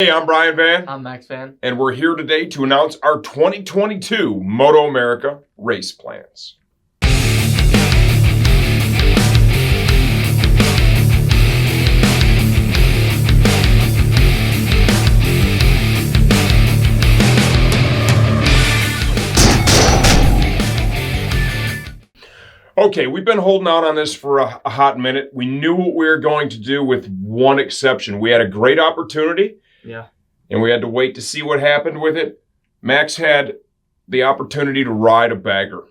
Hey, I'm Brian Van. I'm Max Van. And we're here today to announce our 2022 MotoAmerica race plans. Okay, we've been holding out on this for a hot minute. We knew what we were going to do with one exception. We had a great opportunity. Yeah. And we had to wait to see what happened with it. Max had the opportunity to ride a bagger.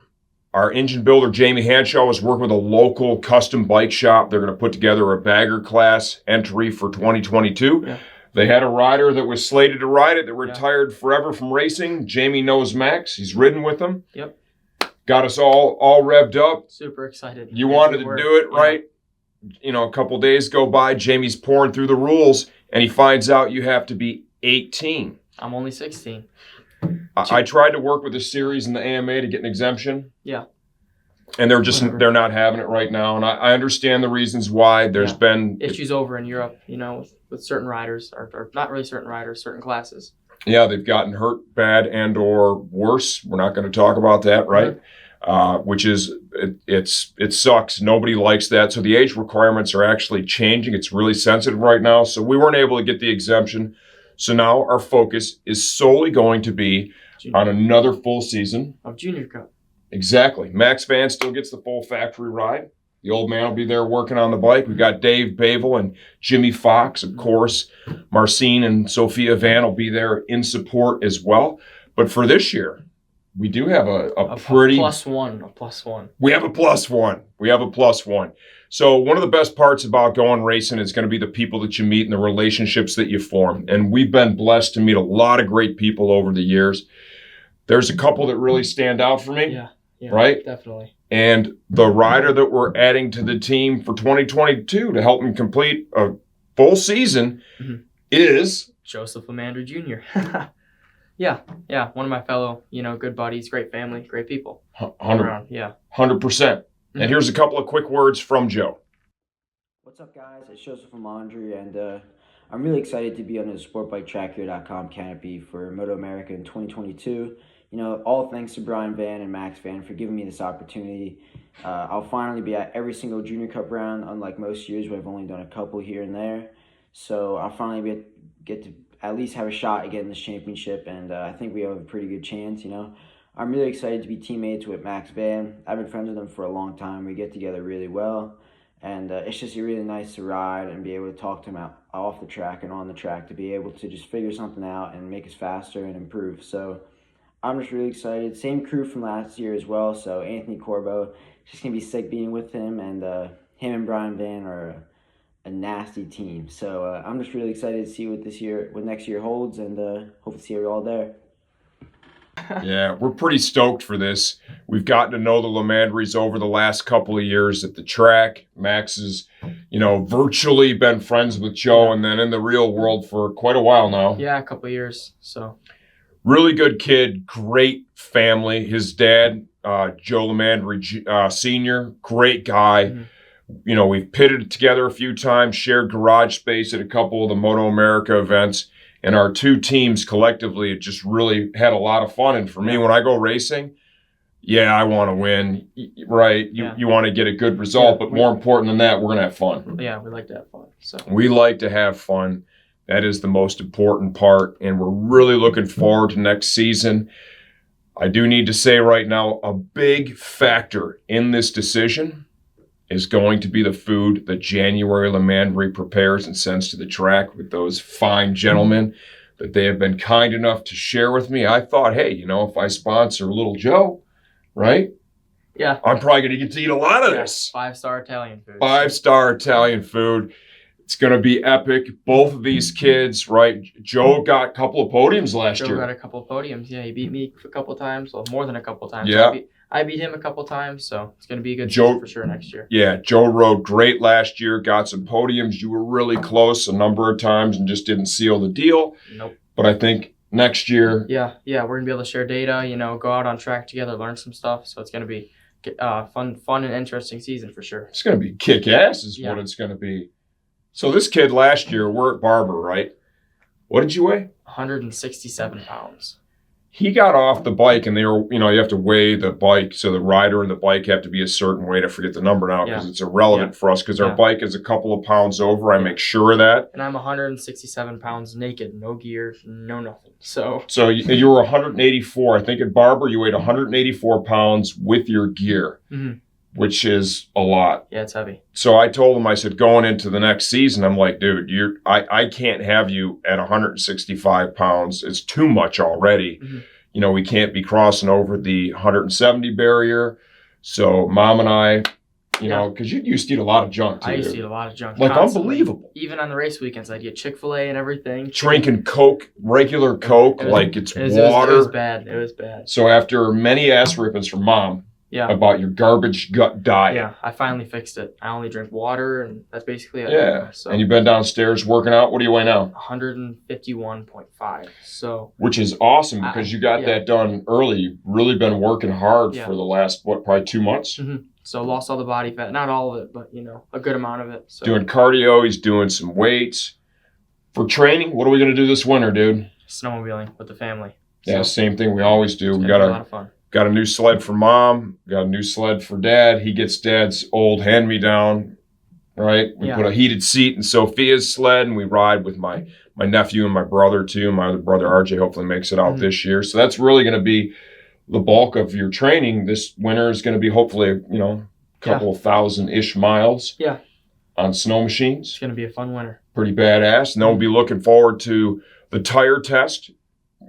Our engine builder, Jamie Hanshaw, was working with a local custom bike shop. They're going to put together a bagger class entry for 2022. Yeah. They had a rider that was slated to ride it that retired forever from racing. Jamie knows Max. He's ridden with him. Yep. Got us all revved up. Super excited. You wanted to do it, right? You know, a couple days go by. Jamie's pouring through the rules, and he finds out you have to be 18. I'm only 16. I tried to work with the series and the AMA to get an exemption. Yeah. And they're not having it right now. And I understand the reasons why. There's been issues over in Europe, with certain riders, or not really certain riders, certain classes. Yeah, they've gotten hurt bad and or worse. We're not going to talk about that, right? Mm-hmm. Which is, it sucks. Nobody likes that. So the age requirements are actually changing. It's really sensitive right now. So we weren't able to get the exemption. So now our focus is solely going to be on another full season of Junior Cup. Exactly. Max Van still gets the full factory ride. The old man will be there working on the bike. We've got Dave Bavel and Jimmy Fox, of course. Marcine and Sophia Van will be there in support as well. But for this year, we do have a pretty... plus one. We have a plus one. So one of the best parts about going racing is going to be the people that you meet and the relationships that you form. And we've been blessed to meet a lot of great people over the years. There's a couple that really stand out for me. Yeah, right? Definitely. And the rider that we're adding to the team for 2022 to help him complete a full season is... Joseph Lamandry Jr. Yeah, one of my fellow, good buddies, great family, great people. 100%. And here's a couple of quick words from Joe. What's up, guys? It's Joseph Lamandry, and I'm really excited to be under the SportbikeTrackHero.com canopy for MotoAmerica in 2022. All thanks to Brian Van and Max Van for giving me this opportunity. I'll finally be at every single Junior Cup round, unlike most years where I've only done a couple here and there. So I'll finally get to at least have a shot at getting this championship, and I think we have a pretty good chance, I'm really excited to be teammates with Max Van. I've been friends with him for a long time. We get together really well, and it's just really nice to ride and be able to talk to him off the track and on the track, to be able to just figure something out and make us faster and improve. So I'm just really excited. Same crew from last year as well, so Anthony Corbo, just going to be sick being with him, and him and Brian Van are a nasty team. So I'm just really excited to see what next year holds, and hope to see you all there. Yeah, we're pretty stoked for this. We've gotten to know the Lamandrys over the last couple of years at the track. Max has, virtually been friends with Joe, and then in the real world for quite a while now. Yeah, a couple of years. So really good kid, great family. His dad, Joe Lamandry Sr., great guy. Mm-hmm. We've pitted together a few times, shared garage space at a couple of the MotoAmerica events, and our two teams collectively have just really had a lot of fun. And for me, when I go racing, I want to win, right? You want to get a good result, but more important than that, we're going to have fun. Yeah, we like to have fun. So we like to have fun. That is the most important part, and we're really looking forward to next season. I do need to say right now, a big factor in this decision is going to be the food that January Lamandry prepares and sends to the track with those fine gentlemen that they have been kind enough to share with me. I thought, hey, if I sponsor Little Joe, right? Yeah. I'm probably going to get to eat a lot of this. 5-star Italian food. 5-star Italian food. It's going to be epic. Both of these kids, right? Joe got a couple of podiums last year. Joe got a couple of podiums. Yeah, he beat me a couple of times. Well, more than a couple of times. Yeah. I beat him a couple times, so it's going to be a good season for sure next year. Yeah, Joe rode great last year, got some podiums. You were really close a number of times and just didn't seal the deal. Nope. But I think next year... Yeah, we're going to be able to share data, go out on track together, learn some stuff. So it's going to be fun and interesting season for sure. It's going to be kick-ass is what it's going to be. So this kid last year, we're at Barber, right? What did you weigh? 167 pounds. He got off the bike, and they were, you have to weigh the bike. So the rider and the bike have to be a certain weight. I forget the number now because it's irrelevant for us because our bike is a couple of pounds over. I make sure of that. And I'm 167 pounds naked, no gear, no nothing. So you were 184. I think at Barber, you weighed 184 pounds with your gear, which is a lot. Yeah, it's heavy. So I told him, I said, going into the next season, I'm like, dude, I can't have you at 165 pounds. It's too much already. We can't be crossing over the 170 barrier. So Mom and I, because you used to eat a lot of junk too. I used to eat a lot of junk. Like constantly. Unbelievable. Even on the race weekends, I'd get Chick-fil-A and everything. Drinking Coke, regular Coke, it's water. It was bad. It was bad. So after many ass rippings from Mom, about your garbage gut diet. Yeah, I finally fixed it. I only drink water, and that's basically it. Yeah, and you've been downstairs working out. What do you weigh now? 151.5. So, which is awesome because you got that done early. You've really been working hard for the last, probably 2 months? So lost all the body fat. Not all of it, but, a good amount of it. So. Doing cardio. He's doing some weights. For training, what are we going to do this winter, dude? Snowmobiling with the family. Yeah, same thing we always do. We got a lot of fun. Got a new sled for Mom. Got a new sled for Dad. He gets Dad's old hand-me-down, right? We put a heated seat in Sophia's sled, and we ride with my nephew and my brother, too. My other brother, RJ, hopefully makes it out this year. So that's really going to be the bulk of your training this winter is going to be hopefully, a couple of thousand-ish miles on snow machines. It's going to be a fun winter. Pretty badass. And then we'll be looking forward to the tire test.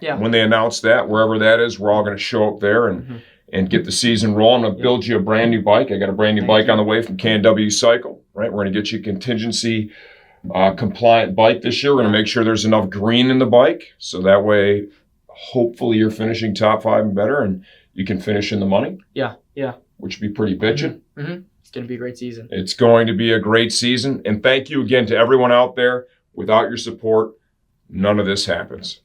Yeah. When they announce that, wherever that is, we're all going to show up there and get the season rolling. I'm going to build you a brand new bike. I got a brand new bike on the way from KW Cycle, right? We're going to get you a contingency compliant bike this year. We're going to make sure there's enough green in the bike. So that way, hopefully you're finishing top 5 and better and you can finish in the money. Yeah. Which would be pretty bitchin'. It's going to be a great season. It's going to be a great season. And thank you again to everyone out there. Without your support, none of this happens.